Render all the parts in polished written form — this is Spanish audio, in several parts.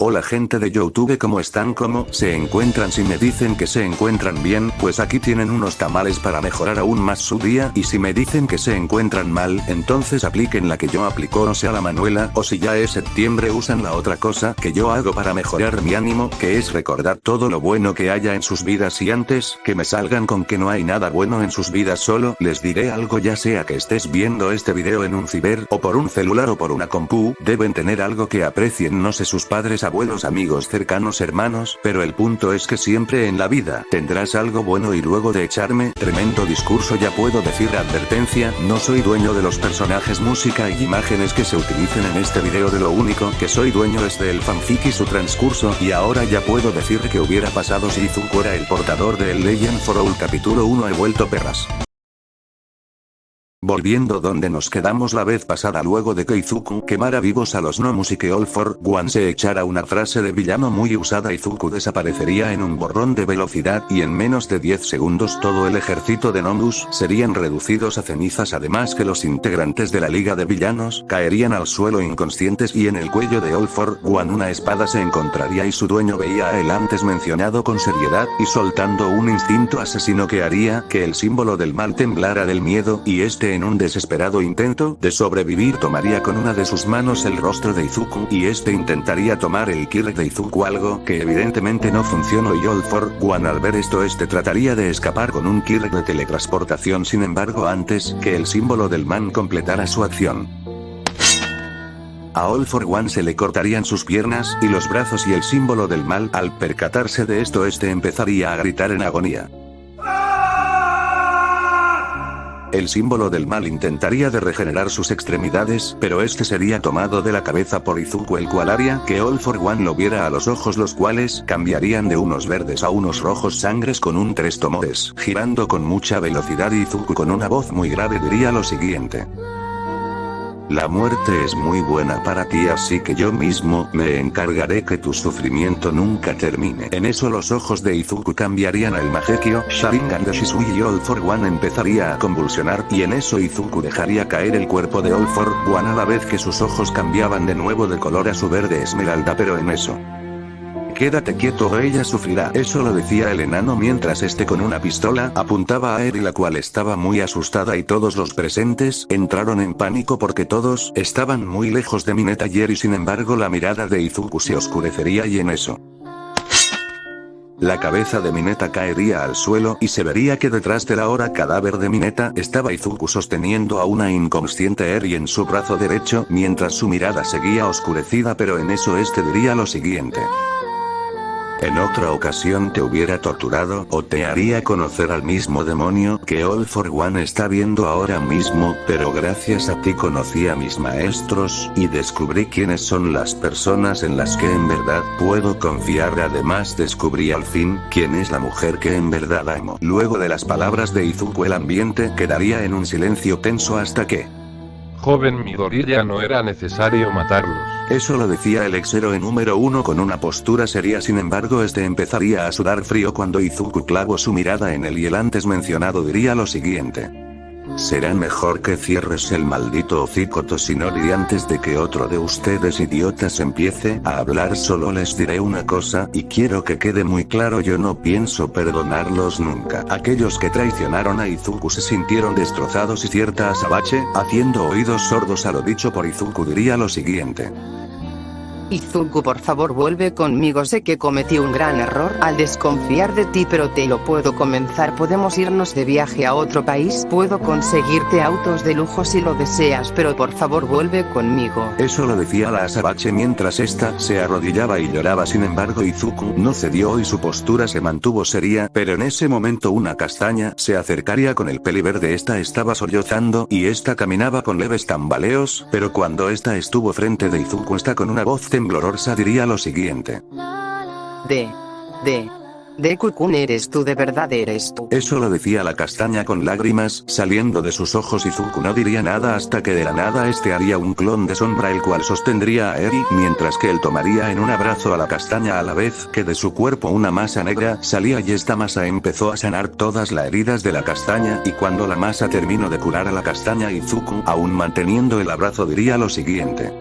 Hola gente de YouTube, ¿cómo están? ¿Cómo se encuentran? Si me dicen que se encuentran bien, pues aquí tienen unos tamales para mejorar aún más su día, y si me dicen que se encuentran mal, entonces apliquen la que yo aplico, o sea la Manuela, o si ya es septiembre usan la otra cosa que yo hago para mejorar mi ánimo, que es recordar todo lo bueno que haya en sus vidas, y antes que me salgan con que no hay nada bueno en sus vidas, solo les diré algo: ya sea que estés viendo este video en un ciber, o por un celular o por una compu, deben tener algo que aprecien, no sé, sus padres, abuelos, amigos cercanos, hermanos, pero el punto es que siempre en la vida tendrás algo bueno. Y luego de echarme tremendo discurso ya puedo decir: advertencia, no soy dueño de los personajes, música y imágenes que se utilicen en este video, de lo único que soy dueño es del fanfic y su transcurso. Y ahora ya puedo decir que hubiera pasado si Izuku era el portador del Legend for All capítulo 1. He vuelto, perras. Volviendo donde nos quedamos la vez pasada, luego de que Izuku quemara vivos a los Nomus y que All for One se echara una frase de villano muy usada, Izuku desaparecería en un borrón de velocidad, y en menos de 10 segundos todo el ejército de Nomus serían reducidos a cenizas, además que los integrantes de la liga de villanos caerían al suelo inconscientes, y en el cuello de All for One una espada se encontraría, y su dueño veía a el antes mencionado con seriedad, y soltando un instinto asesino que haría que el símbolo del mal temblara del miedo, y en un desesperado intento de sobrevivir tomaría con una de sus manos el rostro de Izuku, y intentaría tomar el Kirk de Izuku, algo que evidentemente no funcionó, y All for One al ver esto trataría de escapar con un Kirk de teletransportación. Sin embargo, antes que el símbolo del man completara su acción, a All for One se le cortarían sus piernas y los brazos, y el símbolo del mal, al percatarse de esto, empezaría a gritar en agonía. El símbolo del mal intentaría de regenerar sus extremidades, pero sería tomado de la cabeza por Izuku, el cual haría que All for One lo viera a los ojos, los cuales cambiarían de unos verdes a unos rojos sangres con un tres tomores, girando con mucha velocidad, y Izuku con una voz muy grave diría lo siguiente: la muerte es muy buena para ti, así que yo mismo me encargaré que tu sufrimiento nunca termine. En eso los ojos de Izuku cambiarían al Mangekyo Sharingan de Shisui, y All for One empezaría a convulsionar, y en eso Izuku dejaría caer el cuerpo de All for One a la vez que sus ojos cambiaban de nuevo de color a su verde esmeralda, pero en eso: quédate quieto o ella sufrirá. Eso lo decía el enano mientras con una pistola apuntaba a Eri, la cual estaba muy asustada, y todos los presentes entraron en pánico porque todos estaban muy lejos de Mineta y Eri. Sin embargo, la mirada de Izuku se oscurecería, y en eso la cabeza de Mineta caería al suelo, y se vería que detrás del ahora cadáver de Mineta estaba Izuku sosteniendo a una inconsciente Eri en su brazo derecho, mientras su mirada seguía oscurecida, pero en eso diría lo siguiente: en otra ocasión te hubiera torturado, o te haría conocer al mismo demonio que All for One está viendo ahora mismo, pero gracias a ti conocí a mis maestros, y descubrí quiénes son las personas en las que en verdad puedo confiar. Además descubrí al fin quién es la mujer que en verdad amo. Luego de las palabras de Izuku, el ambiente quedaría en un silencio tenso hasta que: joven Midori, ya no era necesario matarlos. Eso lo decía el ex-héroe número 1 con una postura seria. Sin embargo, empezaría a sudar frío cuando Izuku clavó su mirada en él, y el antes mencionado diría lo siguiente: será mejor que cierres el maldito hocico, Toshinori, antes de que otro de ustedes idiotas empiece a hablar. Solo les diré una cosa, y quiero que quede muy claro: yo no pienso perdonarlos nunca. Aquellos que traicionaron a Izuku se sintieron destrozados, y cierta Asabache, haciendo oídos sordos a lo dicho por Izuku, diría lo siguiente: Izuku, por favor vuelve conmigo, sé que cometí un gran error al desconfiar de ti, pero te lo puedo comenzar. Podemos irnos de viaje a otro país, puedo conseguirte autos de lujo si lo deseas, pero por favor vuelve conmigo. Eso lo decía la Asabache mientras se arrodillaba y lloraba. Sin embargo, Izuku no cedió y su postura se mantuvo seria, pero en ese momento una castaña se acercaría con el peliverde. Estaba sollozando, y caminaba con leves tambaleos, pero cuando estuvo frente de Izuku, con una voz temblorosa diría lo siguiente: Deku-kun, ¿eres tú? ¿De verdad eres tú? Eso lo decía la castaña con lágrimas saliendo de sus ojos. Izuku no diría nada hasta que de la nada haría un clon de sombra, el cual sostendría a Eri, mientras que él tomaría en un abrazo a la castaña, a la vez que de su cuerpo una masa negra salía, y esta masa empezó a sanar todas las heridas de la castaña, y cuando la masa terminó de curar a la castaña, Izuku, aún manteniendo el abrazo, diría lo siguiente: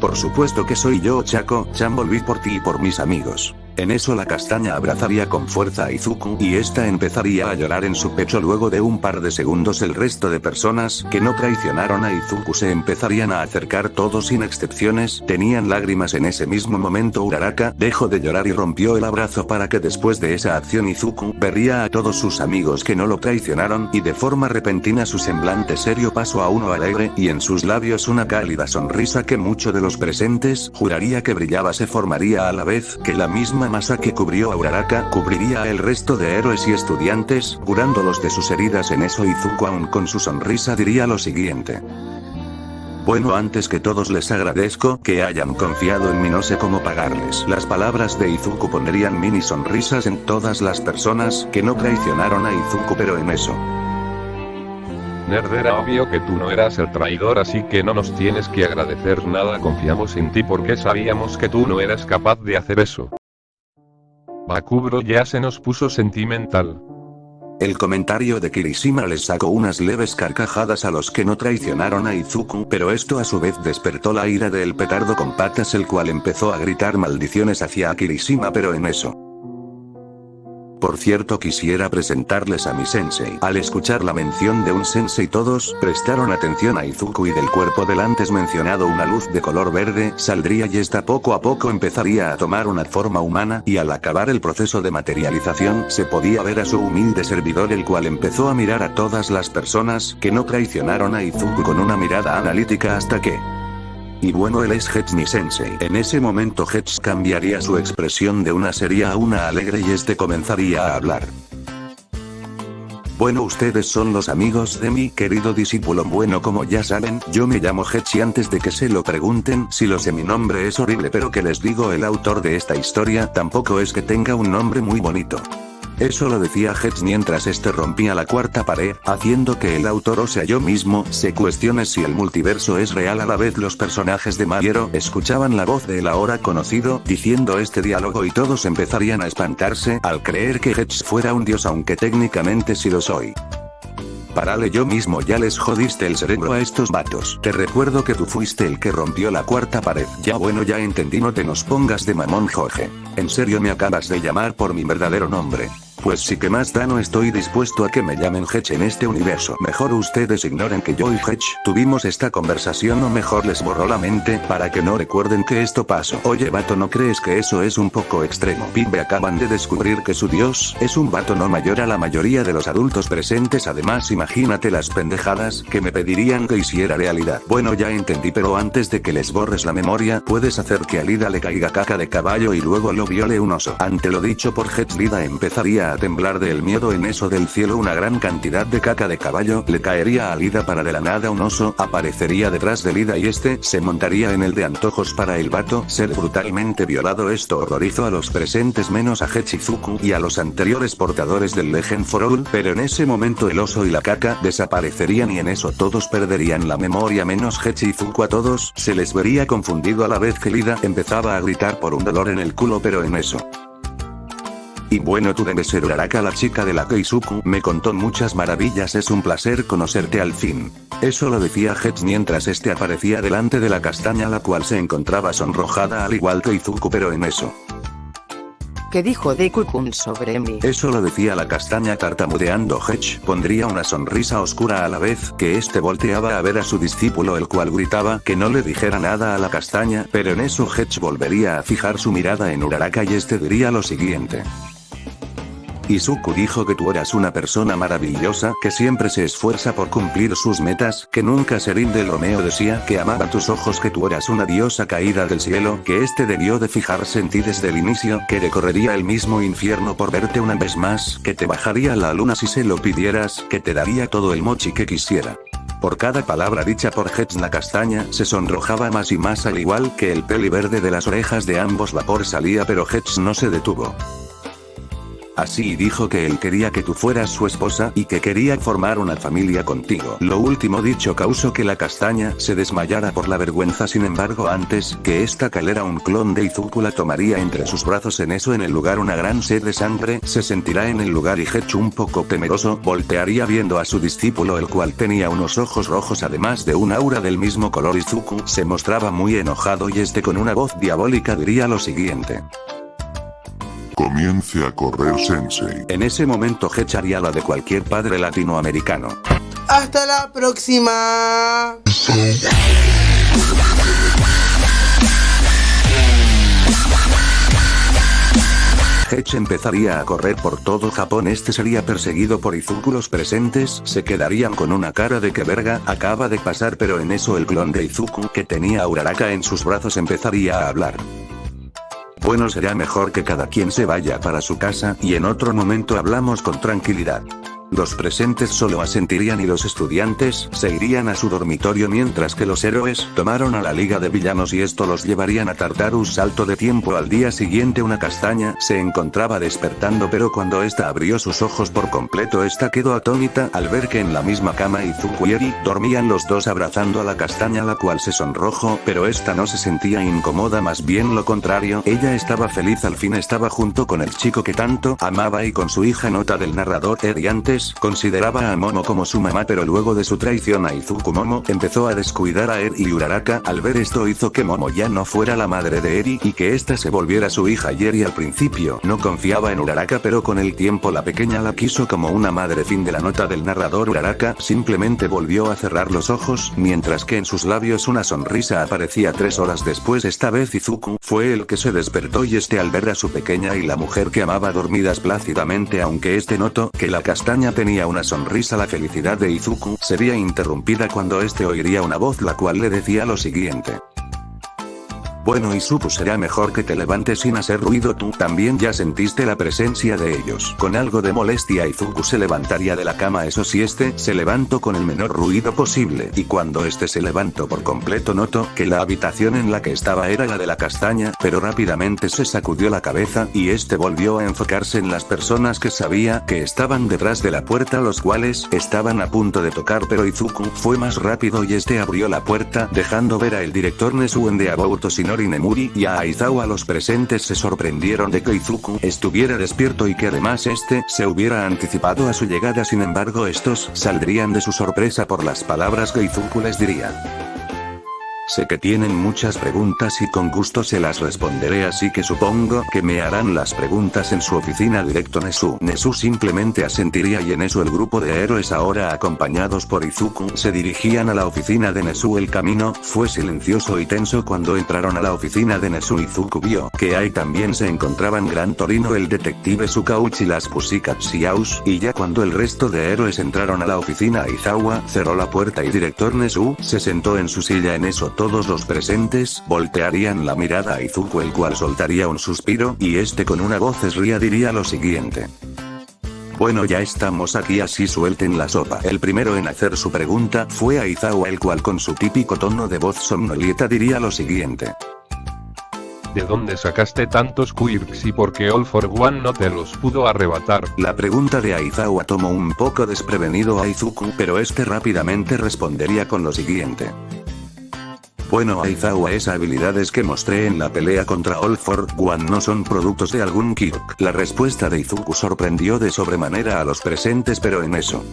Por supuesto que soy yo, Chaco-chan, volví por ti y por mis amigos. En eso la castaña abrazaría con fuerza a Izuku y esta empezaría a llorar en su pecho. Luego de un par de segundos el resto de personas que no traicionaron a Izuku se empezarían a acercar, todos sin excepciones, tenían lágrimas. En ese mismo momento Uraraka dejó de llorar y rompió el abrazo para que después de esa acción Izuku vería a todos sus amigos que no lo traicionaron y de forma repentina su semblante serio pasó a uno alegre y en sus labios una cálida sonrisa que muchos de los presentes juraría que brillaba. Se formaría a la vez que la misma masa que cubrió a Uraraka cubriría a el resto de héroes y estudiantes, curándolos de sus heridas. En eso Izuku, aún con su sonrisa, diría lo siguiente: bueno, antes que todos les agradezco que hayan confiado en mí, no sé cómo pagarles. Las palabras de Izuku pondrían mini sonrisas en todas las personas que no traicionaron a Izuku, pero en eso Nerd, era obvio que tú no eras el traidor, así que no nos tienes que agradecer nada, confiamos en ti porque sabíamos que tú no eras capaz de hacer eso. Bakubro ya se nos puso sentimental. El comentario de Kirishima les sacó unas leves carcajadas a los que no traicionaron a Izuku, pero esto a su vez despertó la ira del petardo con patas, el cual empezó a gritar maldiciones hacia Kirishima, pero en eso. Por cierto, quisiera presentarles a mi sensei. Al escuchar la mención de un sensei todos prestaron atención a Izuku y del cuerpo del antes mencionado una luz de color verde saldría y esta poco a poco empezaría a tomar una forma humana y al acabar el proceso de materialización se podía ver a su humilde servidor, el cual empezó a mirar a todas las personas que no traicionaron a Izuku con una mirada analítica hasta que... y bueno, él es Hetch, mi sensei. En ese momento Hetch cambiaría su expresión de una seria a una alegre y este comenzaría a hablar. Bueno, ustedes son los amigos de mi querido discípulo. Bueno, como ya saben, yo me llamo Hetch y antes de que se lo pregunten si lo sé, mi nombre es horrible, pero que les digo, el autor de esta historia tampoco es que tenga un nombre muy bonito. Eso lo decía Hetch mientras este rompía la cuarta pared, haciendo que el autor, o sea yo mismo, se cuestione si el multiverso es real. A la vez los personajes de My Hero escuchaban la voz del ahora conocido diciendo este diálogo y todos empezarían a espantarse al creer que Hetch fuera un dios, aunque técnicamente sí lo soy. Parale, yo mismo ya les jodiste el cerebro a estos vatos. Te recuerdo que tú fuiste el que rompió la cuarta pared. Ya bueno, ya entendí, no te nos pongas de mamón, Jorge. ¿En serio me acabas de llamar por mi verdadero nombre? Pues sí, que más da, no estoy dispuesto a que me llamen Hetch en este universo. Mejor ustedes ignoren que yo y Hetch tuvimos esta conversación, o mejor les borro la mente para que no recuerden que esto pasó. Oye vato, ¿no crees que eso es un poco extremo? Pibe, acaban de descubrir que su dios es un vato no mayor a la mayoría de los adultos presentes. Además, imagínate las pendejadas que me pedirían que hiciera realidad. Bueno, ya entendí, pero antes de que les borres la memoria, puedes hacer que a Lida le caiga caca de caballo y luego lo viole un oso. Ante lo dicho por Hetch, Lida empezaría a temblar del miedo. En eso del cielo una gran cantidad de caca de caballo le caería a Lida. Para de la nada un oso aparecería detrás de Lida y este se montaría en el de antojos para el vato ser brutalmente violado. Esto horrorizó a los presentes menos a Hetch, Izuku y a los anteriores portadores del Legend for All, pero en ese momento el oso y la caca desaparecerían y en eso todos perderían la memoria menos Hetch y Izuku. A todos se les vería confundido a la vez que Lida empezaba a gritar por un dolor en el culo, pero en eso. Y bueno, tú debes ser Uraraka, la chica de la que Izuku me contó muchas maravillas, es un placer conocerte al fin. Eso lo decía Hetch mientras este aparecía delante de la castaña, la cual se encontraba sonrojada al igual que Izuku, pero en eso. ¿Qué dijo Deku-kun sobre mí? Eso lo decía la castaña tartamudeando. Hetch pondría una sonrisa oscura a la vez que este volteaba a ver a su discípulo, el cual gritaba que no le dijera nada a la castaña, pero en eso Hetch volvería a fijar su mirada en Uraraka y este diría lo siguiente. Izuku dijo que tú eras una persona maravillosa, que siempre se esfuerza por cumplir sus metas, que nunca se rinde. Romeo decía que amaba tus ojos, que tú eras una diosa caída del cielo, que este debió de fijarse en ti desde el inicio, que recorrería el mismo infierno por verte una vez más, que te bajaría la luna si se lo pidieras, que te daría todo el mochi que quisiera. Por cada palabra dicha por Hetch, la castaña se sonrojaba más y más, al igual que el peli verde de las orejas de ambos. Vapor salía, pero Hetch no se detuvo. así y dijo que él quería que tú fueras su esposa y que quería formar una familia contigo. Lo último dicho causó que la castaña se desmayara por la vergüenza. Sin embargo, antes que esta cayera, un clon de Izuku la tomaría entre sus brazos. En eso, en el lugar, una gran sed de sangre se sentirá en el lugar y Hechu, un poco temeroso, voltearía viendo a su discípulo, el cual tenía unos ojos rojos además de un aura del mismo color. Izuku se mostraba muy enojado y con una voz diabólica diría lo siguiente: comience a correr, sensei. En ese momento Hechu haría la de cualquier padre latinoamericano. Hasta la próxima. Hechu empezaría a correr por todo Japón. Sería perseguido por Izuku. Los presentes se quedarían con una cara de que verga acaba de pasar, pero en eso el clon de Izuku, que tenía a Uraraka en sus brazos, empezaría a hablar. Bueno, será mejor que cada quien se vaya para su casa y en otro momento hablamos con tranquilidad. Los presentes solo asentirían y los estudiantes se irían a su dormitorio, mientras que los héroes tomaron a la liga de villanos y esto los llevarían a Tartarus. Salto de tiempo al día siguiente. Una castaña se encontraba despertando, pero cuando esta abrió sus ojos por completo, esta quedó atónita al ver que en la misma cama Izuku y Eri dormían los dos abrazando a la castaña, la cual se sonrojó, pero esta no se sentía incómoda, más bien lo contrario, ella estaba feliz. Al fin estaba junto con el chico que tanto amaba y con su hija. Nota del narrador: Eri antes consideraba a Momo como su mamá, pero luego de su traición a Izuku, Momo empezó a descuidar a Eri y Uraraka. Al ver esto hizo que Momo ya no fuera la madre de Eri y que ésta se volviera su hija. Y Eri al principio no confiaba en Uraraka, pero con el tiempo la pequeña la quiso como una madre. Fin de la nota del narrador. Uraraka simplemente volvió a cerrar los ojos, mientras que en sus labios una sonrisa aparecía 3 horas después. Esta vez Izuku fue el que se despertó y al ver a su pequeña y la mujer que amaba dormidas plácidamente, aunque notó que la castaña tenía una sonrisa. La felicidad de Izuku sería interrumpida cuando oiría una voz la cual le decía lo siguiente: bueno, Izuku, será mejor que te levantes sin hacer ruido. Tú también ya sentiste la presencia de ellos. Con algo de molestia Izuku se levantaría de la cama. Eso sí, se levantó con el menor ruido posible, y cuando se levantó por completo notó que la habitación en la que estaba era la de la castaña, pero rápidamente se sacudió la cabeza y volvió a enfocarse en las personas que sabía que estaban detrás de la puerta, los cuales estaban a punto de tocar, pero Izuku fue más rápido y abrió la puerta, dejando ver a el director Nesuen de About Oshinori Nemuri y a Aizawa. Los presentes se sorprendieron de que Izuku estuviera despierto y que además se hubiera anticipado a su llegada. Sin embargo, estos saldrían de su sorpresa por las palabras que Izuku les diría: sé que tienen muchas preguntas y con gusto se las responderé, así que supongo que me harán las preguntas en su oficina directo. Nesu simplemente asentiría y en eso el grupo de héroes, ahora acompañados por Izuku, se dirigían a la oficina de Nesu. El camino fue silencioso y tenso. Cuando entraron a la oficina de Nesu, Izuku vio que ahí también se encontraban Gran Torino, el detective Sukauchi y las Pussycat Xiaos, y ya cuando el resto de héroes entraron a la oficina, Aizawa cerró la puerta y director Nesu se sentó en su silla. En eso todos los presentes voltearían la mirada a Izuku, el cual soltaría un suspiro y con una voz ría diría lo siguiente: bueno, ya estamos aquí, así suelten la sopa. El primero en hacer su pregunta fue Aizawa, el cual con su típico tono de voz somnolienta diría lo siguiente: ¿de dónde sacaste tantos quirks y por qué All for One no te los pudo arrebatar? La pregunta de Aizawa tomó un poco desprevenido a Izuku, pero rápidamente respondería con lo siguiente: bueno, Aizawa, esas habilidades que mostré en la pelea contra All for One no son productos de algún quirk. La respuesta de Izuku sorprendió de sobremanera a los presentes, pero en eso: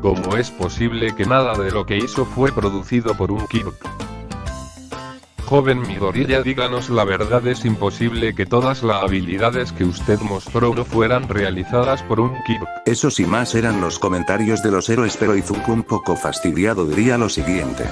¿cómo es posible que nada de lo que hizo fue producido por un quirk? Joven Midoriya, díganos la verdad, es imposible que todas las habilidades que usted mostró no fueran realizadas por un quirk. Esos y más eran los comentarios de los héroes, pero Izuku, un poco fastidiado, diría lo siguiente: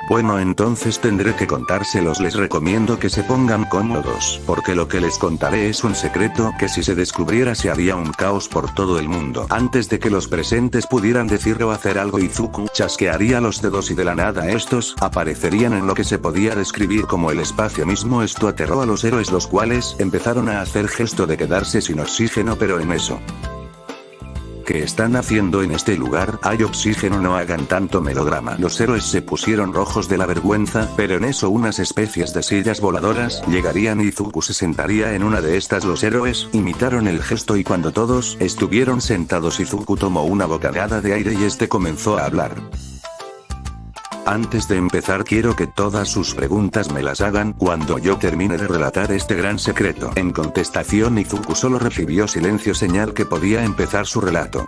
bueno, entonces tendré que contárselos. Les recomiendo que se pongan cómodos, porque lo que les contaré es un secreto que si se descubriera se haría un caos por todo el mundo. Antes de que los presentes pudieran decir o hacer algo, Izuku chasquearía los dedos y de la nada estos aparecerían en lo que se podía describir como el espacio mismo. Esto aterró a los héroes, los cuales empezaron a hacer gesto de quedarse sin oxígeno, pero en eso ¿Qué están haciendo en este lugar? Hay oxígeno, no hagan tanto melodrama. Los héroes se pusieron rojos de la vergüenza, pero en eso unas especies de sillas voladoras llegarían y Izuku se sentaría en una de estas. Los héroes imitaron el gesto y cuando todos estuvieron sentados Izuku tomó una bocanada de aire y este comenzó a hablar. Antes de empezar quiero que todas sus preguntas me las hagan cuando yo termine de relatar este gran secreto. En contestación Izuku solo recibió silencio, señal que podía empezar su relato.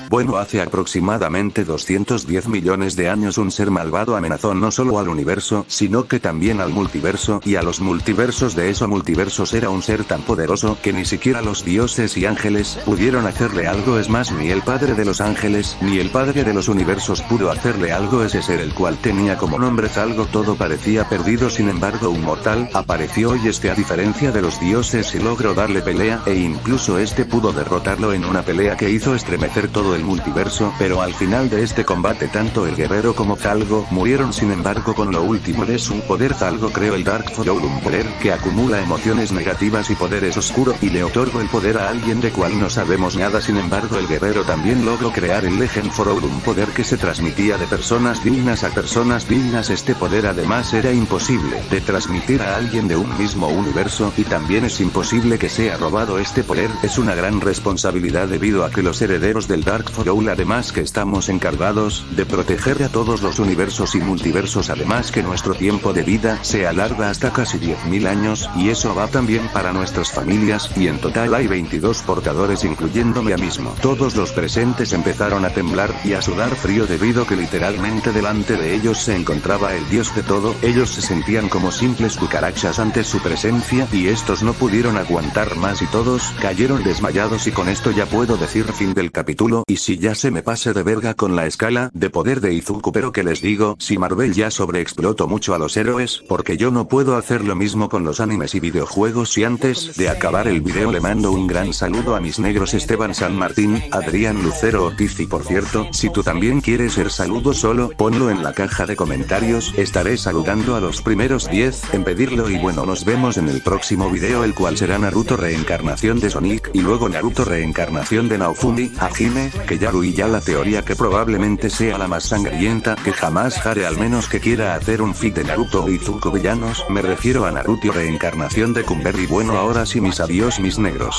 Bueno, hace aproximadamente 210 millones de años un ser malvado amenazó no solo al universo, sino que también al multiverso y a los multiversos de esos multiversos. Era un ser tan poderoso que ni siquiera los dioses y ángeles pudieron hacerle algo. Es más, ni el padre de los ángeles, ni el padre de los universos pudo hacerle algo. Ese ser, el cual tenía como nombre Zalgo, todo parecía perdido. Sin embargo, un mortal apareció y a diferencia de los dioses, y logró darle pelea, e incluso este pudo derrotarlo en una pelea que hizo estremecer todo el multiverso, pero al final de este combate tanto el guerrero como Zalgo murieron. Sin embargo, con lo último de su poder, Zalgo creó el Dark Flow, un poder que acumula emociones negativas y poderes oscuros y le otorgó el poder a alguien de cual no sabemos nada. Sin embargo, el guerrero también logró crear el Legend Flow, un poder que se transmitía de personas dignas a personas dignas. Este poder además era imposible de transmitir a alguien de un mismo universo, y también es imposible que sea robado. Este poder es una gran responsabilidad debido a que los herederos del Dark Flow, además que estamos encargados de proteger a todos los universos y multiversos, además que nuestro tiempo de vida se alarga hasta casi 10.000 años, y eso va también para nuestras familias, y en total hay 22 portadores incluyéndome a mí mismo. Todos los presentes empezaron a temblar y a sudar frío debido que literalmente delante de ellos se encontraba el dios de todo. Ellos se sentían como simples cucarachas ante su presencia, y estos no pudieron aguantar más y todos cayeron desmayados. Y con esto ya puedo decir fin del capítulo. Y si ya se me pase de verga con la escala de poder de Izuku, pero que les digo, si Marvel ya sobreexplotó mucho a los héroes, porque yo no puedo hacer lo mismo con los animes y videojuegos. Y antes de acabar el video le mando un gran saludo a mis negros Esteban San Martín, Adrián Lucero Ortiz, y por cierto, si tú también quieres ser saludo solo, ponlo en la caja de comentarios, estaré saludando a los primeros 10 en pedirlo. Y bueno, nos vemos en el próximo video, el cual será Naruto reencarnación de Sonic, y luego Naruto reencarnación de Naofumi, Hajime, que ya y ya la teoría que probablemente sea la más sangrienta que jamás haré, al menos que quiera hacer un fic de Naruto y Izuku villanos. Me refiero a Naruto reencarnación de Kumber. Y bueno, ahora sí, mis adiós mis negros.